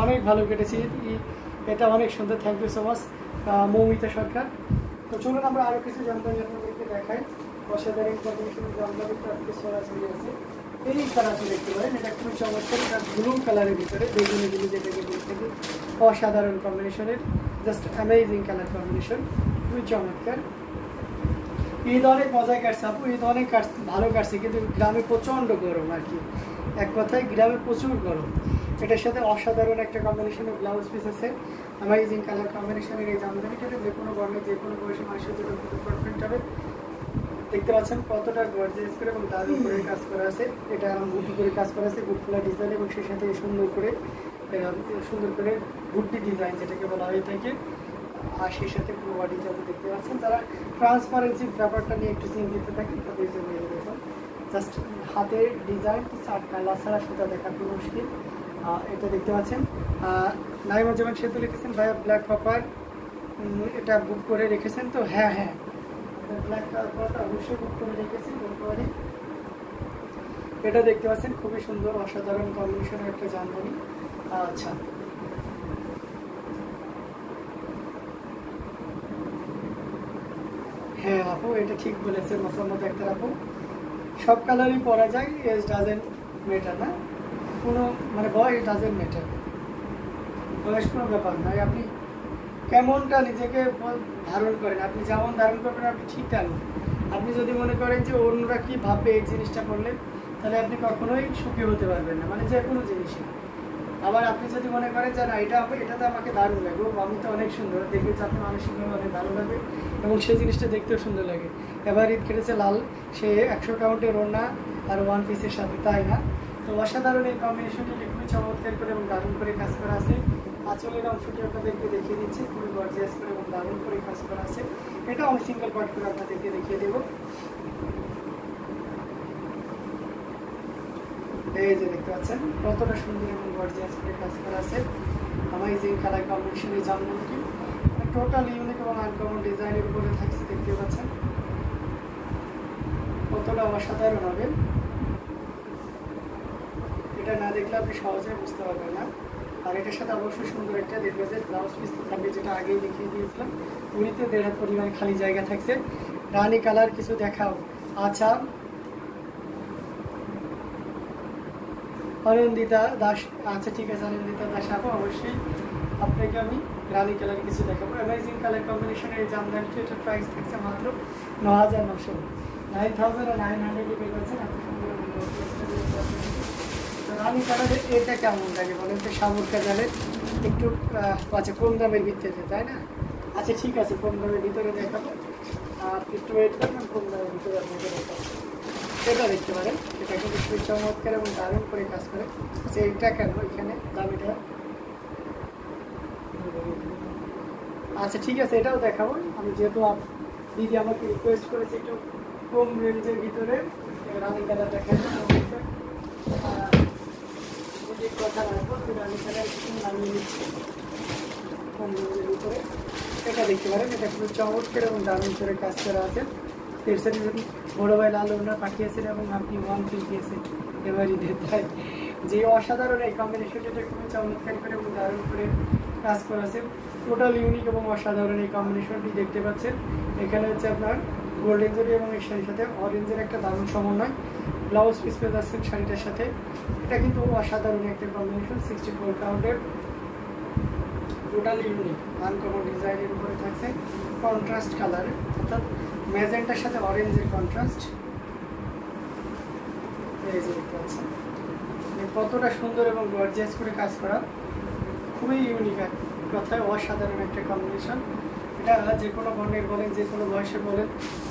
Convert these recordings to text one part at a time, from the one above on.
অনেক ভালো কেটেছি, এটা অনেক সুন্দর। Thank you so much Moumita Sarkar. তো চলুন আমরা আরও কিছু জামদানি আপনাদেরকে দেখাই। অসাধারণ কম্বিনেশনের জামদানি আজকে সরাসরি আছে। এই কালারটি দেখতে পারেন, এটা খুবই চমৎকার। এটা ব্লু কালারের ভিতরে বেগুনি ব্লু যেটাকে বলে থাকি, অসাধারণ কম্বিনেশনের, জাস্ট অ্যামেজিং কালার কম্বিনেশন, খুবই চমৎকার। ঈদ অনেক মজায় কাটছে আপু, ঈদ অনেক ভালো কাটছে, কিন্তু গ্রামে প্রচণ্ড গরম আর কি। এক কথায় গ্রামে প্রচুর গরম। এটার সাথে অসাধারণ একটা কম্বিনেশনের ব্লাউজ পিস আছে, অ্যামেজিং কালার কম্বিনেশনের এই জামদানিটা যে কোনো বর্ণে যে কোনো বয়সী মানুষের জন্য পারফেক্ট হবে। দেখতে পাচ্ছেন কতটা গর্জিয়াস করে এবং দারুণ করে কাজ করা আছে। এটা বুটি করে কাজ করা আছে, বুটফুলা ডিজাইন, এবং সেই সাথে সুন্দর করে বুটি ডিজাইন যেটাকে বলা হয়ে থাকে। আর সেই সাথে পুরো বডিটা দেখতে পাচ্ছেন। যারা ট্রান্সপারেন্সি ব্যাপারটা নিয়ে একটু চিন্তিত থাকে তাদের জন্য দেখুন, জাস্ট হাতের ডিজাইন ছাড়া সুতা দেখা খুব মুশকিল। এটা দেখতে পাচ্ছেন নাইমুজ্জামান সেতু লিখেছেন ভাইয়া ব্ল্যাক কপার, এটা বুক করে রেখেছেন তো? হ্যাঁ, ব্ল্যাক কালারটা অবশ্যই বুক করে রেখেছি। এটা দেখতে পাচ্ছেন খুবই সুন্দর অসাধারণ কম্বিনেশনের একটা জামদানি। আচ্ছা, হ্যাঁ আপু, এটা ঠিক বলেছে মোসাম্মদ একটা আপু, সব কালারই পরা যায়, এজ ডাজেন্ট ম্যাটার না, কোনো মানে বয়স ডাজেন্ট ম্যাটার, বয়স কোনো ব্যাপার নয়। আপনি কেমনটা নিজেকে ধারণ করেন, আপনি যেমন ধারণ করবেন আপনি ঠিক তেমন। আপনি যদি মনে করেন যে অন্যরা কী ভাববে এই জিনিসটা করলে, তাহলে আপনি কখনোই সুখী হতে পারবেন না, মানে যে কোনো জিনিসে। আবার আপনি যদি মনে করেন যে না এটাতে আমাকে দারুণ লাগবে, আমি তো অনেক সুন্দর, দেখবে যে আপনি মানসিকভাবে অনেক ভালো লাগবে এবং সেই জিনিসটা দেখতেও সুন্দর লাগে। এবার ঈদ কেটেছে লাল, সে 100 কাউন্টের ওড়না আর ওয়ান পিসের সাথে, তাই না? তো অসাধারণ এই কম্বিনেশনটি খুবই চমৎকার করে এবং দারুণ করে কাজ করা আছে। আঁচলের অংশটি আপনাদেরকে দেখিয়ে দিচ্ছি, খুবই গর্জিয়াস করে এবং দারুণ করে কাজ করা আছে। এটা আমি সিঙ্গেল পার্ট করে আপনাদেরকে দেখিয়ে দেবো। এই যে দেখতে পাচ্ছেন কতটা সুন্দর এবং গর্জিয়াস করে কাজ করা আছে। অ্যামেজিং কালার কম্বিনেশন এই জামদানিটি টোটাল ইউনিক এবং আনকমন ডিজাইনের উপরে থাকছে, দেখতে পাচ্ছেন কতটা অসাধারণ হবে। এটা না দেখলে আপনি সহজে বুঝতে পারবেন না। আর এটার সাথে অবশ্যই সুন্দর একটা দেখবে যে ব্লাউজ পিস থাকবে, যেটা আগেই দেখিয়ে দিয়েছিলাম। পুরীতে 1.5 পরিমাণ খালি জায়গা থাকছে। রানী কালার কিছু দেখাও। আচ্ছা, অনিন্দিতা দাস, আচ্ছা ঠিক আছে অনিন্দিতা দাস আপু, অবশ্যই আপনাকে আমি রানী কালার কিছু দেখাবো। অ্যামেজিং কালার কম্বিনেশনের এই জামদানিটি, এটার প্রাইস থাকছে মাত্র 9,900, 9,900 পেয়ে যাচ্ছেন। এত সুন্দর রানী কালারের এটা কেমন লাগে বলেন তো? সামুর কালারের একটু আচ্ছা কম দামের ভিতরে, তাই না? আচ্ছা ঠিক আছে, কম দামের ভিতরে দেখাবো, আর একটু ওয়েট করবেন, কম দামের ভিতরে আপনাকে দেখাবো। এটা দেখতে পারেন, এটা কিন্তু খুবই চমৎকার এবং দারুণ করে কাজ করে। আচ্ছা এটা কেন এখানে দামিটা? আচ্ছা ঠিক আছে, এটাও দেখাবো আমি, যেহেতু দিদি আমাকে রিকোয়েস্ট করেছে একটু কম রেঞ্জের ভিতরে রানী কালার দেখাই। যদি কথা রাখবো রানী কালার নামিয়ে নিচ্ছি কম রেঞ্জের ভিতরে। এটা দেখতে পারেন, এটা খুবই চমৎকার এবং দারুণ করে কাজ করা আছে। এর সাথে যদি বড়ো ভাই লাল ওড়না পাঠিয়েছেন এবং আপনি ওয়ান পিস দিয়েছেন এবারই তাই যে অসাধারণ এই কম্বিনেশনটা খুবই চমৎকার করে এবং দারুণ করে কাজ করা আছে। টোটাল ইউনিক এবং অসাধারণ এই কম্বিনেশনটি দেখতে পাচ্ছেন। এখানে হচ্ছে আপনার গোল্ডেন জরি এবং এই শাড়ির সাথে অরেঞ্জের একটা দারুণ সমন্বয়। ব্লাউজ পিস পেয়ে যাচ্ছেন শাড়িটার সাথে। এটা কিন্তু অসাধারণ একটা কম্বিনেশন, 64 কাউন্টের, টোটাল ইউনিক আনকমন ডিজাইনের উপরে থাকছে কন্ট্রাস্ট কালার, অর্থাৎ ম্যাজেন্টার সাথে অরেঞ্জের কন্ট্রাস্ট। এই যে দেখতে পাচ্ছেন কতটা সুন্দর এবং গর্জিয়াস করে কাজ করা, খুবই ইউনিক, এক কথায় অসাধারণ একটা কম্বিনেশন। এটা যে কোনো বর্ণের বলেন, যে কোনো বয়সের বলেন,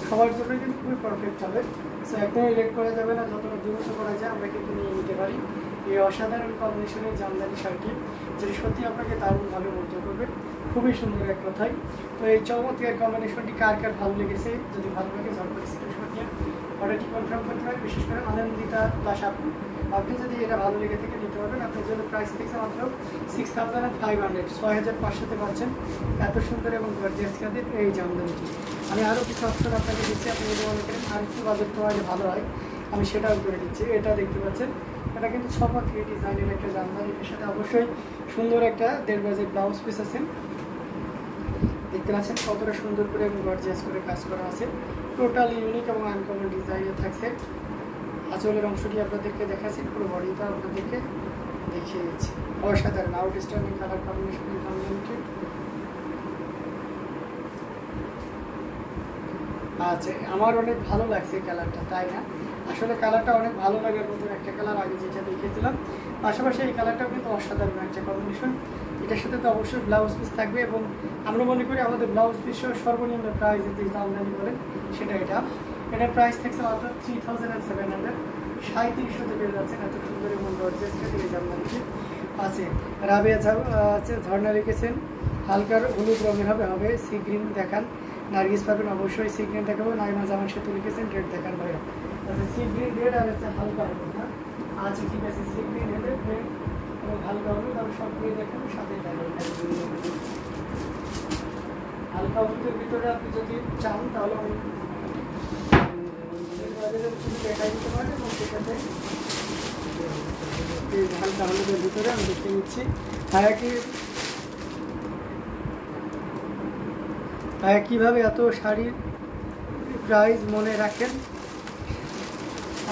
সবার জন্য কিন্তু খুবই পারফেক্ট হবে। সো একদমই লেট করা যাবে না, যতটা দ্রুত করা যায় আমরা কিন্তু নিয়ে নিতে পারি এই অসাধারণ কম্বিনেশনের জামদানি শাড়িটি, যেটি সত্যি আপনাকে দারুণভাবে মুগ্ধ করবে। খুবই সুন্দর এক কথায়। তো এই চমৎকার কম্বিনেশনটি কার কার ভালো লেগেছে, যদি ভালো লাগে ঝটপট স্ক্রিনশট নিয়ে অর্ডারটি কনফার্ম করতে পারেন। বিশেষ করে আনন্দিতা দাস আপু, আপনি যদি এটা ভালো লেগে থেকে নিতে পারবেন। আপনার জন্য প্রাইস থেকে মাত্র 6,500, 6,500-তে পাচ্ছেন এত সুন্দর এবং গর্জিয়াস কাজের এই জামদানিটি। আমি আরও কিছু অপশন আপনাকে দিচ্ছি, আপনি যদি মনে করেন আর একটু বাজেট প্রোভাইডে ভালো হয় আমি সেটাও করে দিচ্ছি। এটা দেখতে পাচ্ছেন এটা কিন্তু ছপাকি ডিজাইনের একটা জামদানি, এর সাথে অবশ্যই সুন্দর একটা 1.5 গজের ব্লাউজ পিস আছে। দেখতে পাচ্ছেন কতটা সুন্দর করে এবং গর্জিয়াস করে কাজ করা আছে, টোটাল ইউনিক এবং আনকমন ডিজাইনে থাকছে। আঁচলের অংশটি আপনাদেরকে দেখাচ্ছি, পুরো বডিটা আপনাদেরকে দেখিয়ে দিচ্ছি। অসাধারণ আউটস্ট্যান্ডিং কালার কম্বিনেশন জামদানিটি। আচ্ছা, আমার অনেক ভালো লাগছে কালারটা, তাই না? আসলে কালারটা অনেক ভালো লাগার মতো একটা কালার, আগে যেটা দেখিয়েছিলাম। পাশাপাশি এই কালারটাও কিন্তু অসাধারণ একটা কম্বিনেশন। এটার সাথে তো অবশ্যই ব্লাউজ পিস থাকবে, এবং আমরা মনে করি আমাদের ব্লাউজ পিস সর্বনিম্ন প্রাইসে যে জামদানি বলেন সেটা এটার প্রাইস থাকছে মাত্র 3700। 3700 পেয়ে যাচ্ছেন এত সুন্দর এবং গর্জিয়াস এই জামদানিটি আছে। রাবেয়া আছে, ঝর্ণা লিখেছেন হালকার হলুদ রঙের হবে সি গ্রিন দেখান। নার্গিস পাবেন অবশ্যই সি গ্রিন দেখাবো। নাইমা জামান সেতু লিখেছেন রেড দেখান ভাইয়া। আচ্ছা, সি গ্রিন রেড আর হচ্ছে হালকা হলুদ না? আচ্ছা ঠিক আছে, সি গ্রিন রেড এবং হালকা হলুদ আমি সবগুলোই দেখাবো, সাথে দেখাবো। হালকা হলুদের ভিতরে আপনি যদি চান তাহলে আমি দেখাই দিতে পারি, এবং সেটাতে হালকা হলুদের ভিতরে আমি দেখে নিচ্ছি। কীভাবে এত শাড়ির প্রাইস মনে রাখেন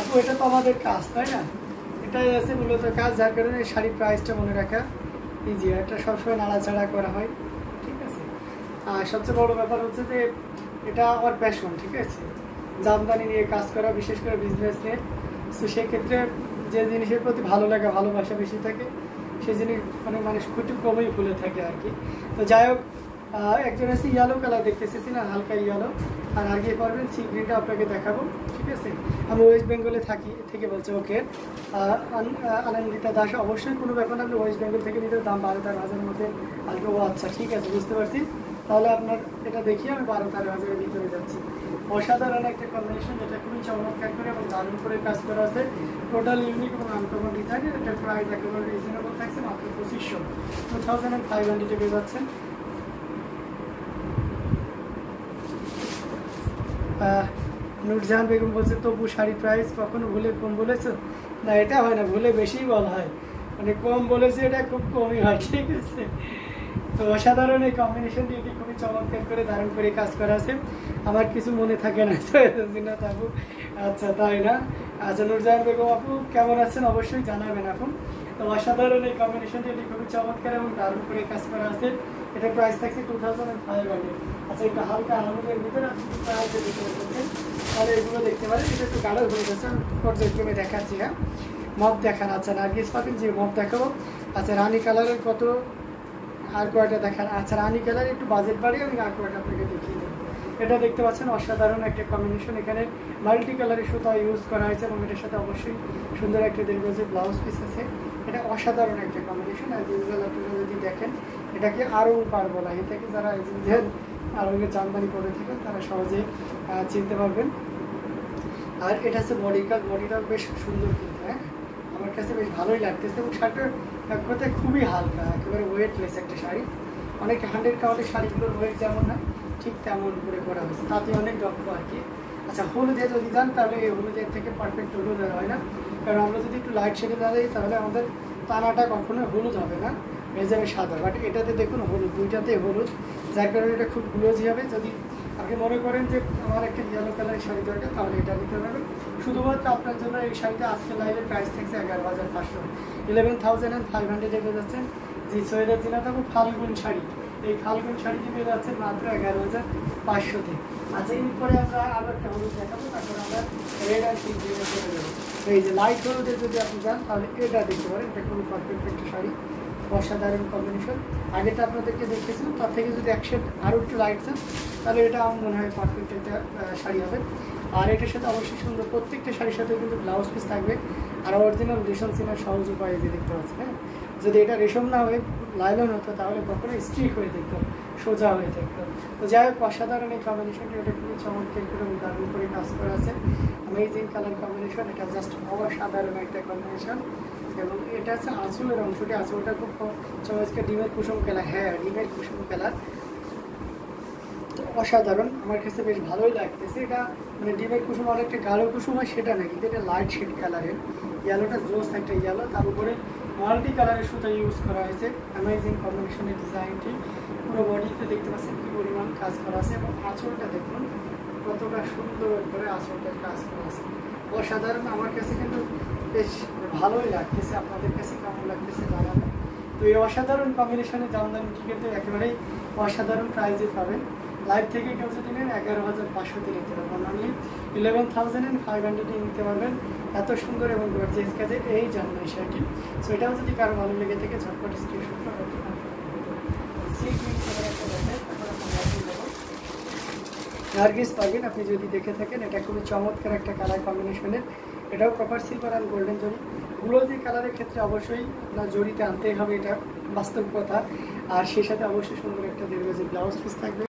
আপু? এটা তো আমাদের কাজ, তাই না? এটাই আছে মূলত কাজ, যার কারণে শাড়ির প্রাইসটা মনে রাখা ইজি। এটা সবসময় নাড়াচাড়া করা হয়, ঠিক আছে? আর সবচেয়ে বড় ব্যাপার হচ্ছে যে এটা আমার প্যাশন, ঠিক আছে? জামদানি নিয়ে কাজ করা, বিশেষ করে বিজনেস নিয়ে। তো সেক্ষেত্রে যে জিনিসের প্রতি ভালো লাগা ভালোবাসা বেশি থাকে সেই জিনিস অনেক মানুষ খুব কমই ভুলে থাকে আর কি। তো যাই হোক, একজন আছে ইয়েলো কালার দেখতেছি না, হালকা ইয়েলো, আর আগে পারবেন সি গ্রিনটা আপনাকে দেখাবো, ঠিক আছে? আমি ওয়েস্ট বেঙ্গলে থেকে বলছি। ওকে, আনন্দিতা দাস, অবশ্যই কোনো ব্যাপার না, আপনি ওয়েস্ট বেঙ্গল থেকে নিতে দাম 12-13 মধ্যে আসবে। ও আচ্ছা, ঠিক আছে, বুঝতে পারছি। তাহলে আপনার এটা দেখিয়ে আমি 12-13 ভিতরে যাচ্ছি। অসাধারণ একটা কম্বিনেশন, যেটা খুবই চমৎকার করে এবং দারুণ করে কাজ করা আছে, টোটাল ইউনিক এবং আনকমন ডিজাইনের। এটার প্রাইস একেবারে রিজনেবল থাকছে, মাত্র 2500, 2500 পেয়ে যাচ্ছেন। নুরজাহান বেগম বলছে তবু শাড়ি প্রাইস কখনো ভুলে কম বলেছো? না, এটা হয় না, ভুলে বেশিই বলা হয়, মানে কম বলেছে এটা খুব কমই হয়, ঠিক আছে? তো অসাধারণ এই কম্বিনেশনটি, এটি খুবই চমৎকার করে দারুণ করে কাজ করা আছে। আমার কিছু মনে থাকে না আপু। আচ্ছা, তাই না? আচ্ছা, নুরজাহান বেগম আপু কেমন আছেন অবশ্যই জানাবেন এখন। তো অসাধারণ এই কম্বিনেশনটি, এটি খুবই চমৎকার এবং দারুণ করে কাজ করা আছে। এটার প্রাইস থাকছে 2500। আচ্ছা, একটু হালকা আলুদের ভিতরে প্রাইসের ভিতরে বলছেন, তাহলে এগুলো দেখতে পারেন। এটা একটু গাঢ় হয়ে গেছে, পর্যায়ক্রমে দেখাচ্ছি। হ্যাঁ, মপ দেখান। আচ্ছা, নার্গিস পাবেন যে মপ দেখাবো। আচ্ছা, রানী কালারের কত, আর কয়টা দেখান? আচ্ছা, রানী কালার একটু বাজেট বাড়িয়ে আমি আর কয়টা আপনাকে দেখিয়ে দেবো। এটা দেখতে পাচ্ছেন অসাধারণ একটা কম্বিনেশন, এখানে মাল্টি কালারের সুতা ইউজ করা হয়েছে, এবং এটার সাথে অবশ্যই সুন্দর একটা 1.5 গজের ব্লাউজ পিস আছে। এটা অসাধারণ একটা কম্বিনেশন। আর ডিজিটাল আপনারা যদি দেখেন, এটাকে আরং পার বলা হয়, এটাকে যারা আরঙের জামদানি করে থাকেন তারা সহজে চিনতে পারবেন। আর এটা হচ্ছে বডি কাজ, বডিটাও বেশ সুন্দর কিন্তু, হ্যাঁ আমার কাছে বেশ ভালোই লাগতেছে। এবং শাড়িটার এক কথায় খুবই হালকা, একেবারে ওয়েটলেস একটা শাড়ি। অনেক 100 কাউন্টের শাড়িগুলোর ওয়েট যেমন না, ঠিক তেমন করে করা হয়েছে, তাতে অনেক দক্ষ আর কি। আচ্ছা, হলুদে যদি যান তাহলে এই হলুদের থেকে পারফেক্ট হলুদ আর হয় না, কারণ আমরা যদি একটু লাইট শেডে দাঁড়াই তাহলে আমাদের টানাটা কখনোই হলুদ হবে না, হয়ে যাবে সাদা। বাট এটাতে দেখুন হলুদ, দুইটাতে হলুদ, যার কারণে এটা খুব গ্লোজি হবে। যদি আপনি মনে করেন যে আমার একটা ইয়েলো কালারের শাড়ি দরকার, তাহলে এটা নিতে পারবেন। শুধুমাত্র আপনার জন্য এই শাড়িটা আজকে লাইভের প্রাইস থাকছে 11,500, 11,500 পেয়ে যাচ্ছেন। জি, সৈয়দা জিনা থাকুক ফাল্গুন শাড়ি, এই ফাল্গুন শাড়িটি পেয়ে যাচ্ছেন মাত্র 11,500-তে। আচ্ছা, এরপরে আমরা আরও একটা হলুদ দেখাবো, তারপর আমরা রেড আর পিঙ্ক দিয়ে চলে যাবো। এই যে লাইট হলুদের যদি আপনি যান তাহলে এটা দেখতে পারেন, এটা খুবই পারফেক্ট একটা শাড়ি, অসাধারণ কম্বিনেশন। আগেটা আপনাদেরকে দেখেছিলাম, তার থেকে যদি এক শেড আরও একটু লাইট চান তাহলে এটা আমার মনে হয় পারফেক্ট একটা শাড়ি হবে। আর এটার সাথে অবশ্যই সুন্দর, প্রত্যেকটা শাড়ির সাথে কিন্তু ব্লাউজ পিস থাকবে। আর অরিজিনাল রেশম চেনার সহজ উপায় যে দেখতে পাচ্ছেন। হ্যাঁ, যদি এটা রেশম না হয়ে লাইলন হতো তাহলে কখনো স্ট্রিক হয়ে দেখতো, সোজা হয়ে থাকতো। তো যাই হোক, অসাধারণ এই কম্বিনেশনটি, এটা খুবই চমৎকার করে এবং দারুণ করে কাজ করা আছে। অ্যামেজিং কালার কম্বিনেশন, এটা জাস্ট অসাধারণ একটা কম্বিনেশন। এবং এটা হচ্ছে আঁচলের অংশটি, আঁচলটা খুব চমৎকার ডিমের কুসুম কালার। হ্যাঁ, ডিমের কুসুম কালার, অসাধারণ, আমার কাছে বেশ ভালোই লাগতেছে। এটা মানে ডিমের কুসুম অনেকটা গাঢ় কুসুম হয় সেটা না, কিন্তু এটা লাইট শেড কালারের ইয়েলোটা জোস একটা ইয়েলো, তার উপরে মাল্টি কালারের সুতা ইউজ করা হয়েছে। অ্যামেজিং কম্বিনেশনের ডিজাইনটি, পুরো বডিতে দেখতে পাচ্ছেন কী পরিমাণ কাজ করা আছে, এবং আঁচলটা দেখুন কতটা সুন্দর করে আঁচলটার কাজ করা আছে, অসাধারণ। আমার কাছে কিন্তু বেশ ভালোই লাগতেছে, আপনাদের কাছে কেমন লাগতেছে জানাবেন। তো এই অসাধারণ কম্বিনেশনে জামদানিটি কিন্তু একেবারেই অসাধারণ প্রাইজে পাবেন। লাইভ থেকে কেউ যদি নেন 11,500 নিতে পারবেন, অনলি 11,500 নিতে পারবেন। এত সুন্দর এবং গর্জিয়াস কাজে এই জামদানি শাড়িটি। সো এটাও যদি কারো ভালো লেগে থাকে ঝটপট স্ক্রিনশট করে নার্গিস পাবেন আপনি যদি দেখে থাকেন। এটা খুবই চমৎকার একটা কালার কম্বিনেশনের, এটাও কপার সিলভার অ্যান্ড গোল্ডেন জরি। গ্লোজি কালারের ক্ষেত্রে অবশ্যই না জরিতে আনতেই হবে, এটা বাস্তব কথা। আর সেই সাথে অবশ্যই সুন্দর একটা 1.5 গজের ব্লাউজ পিস থাকবে।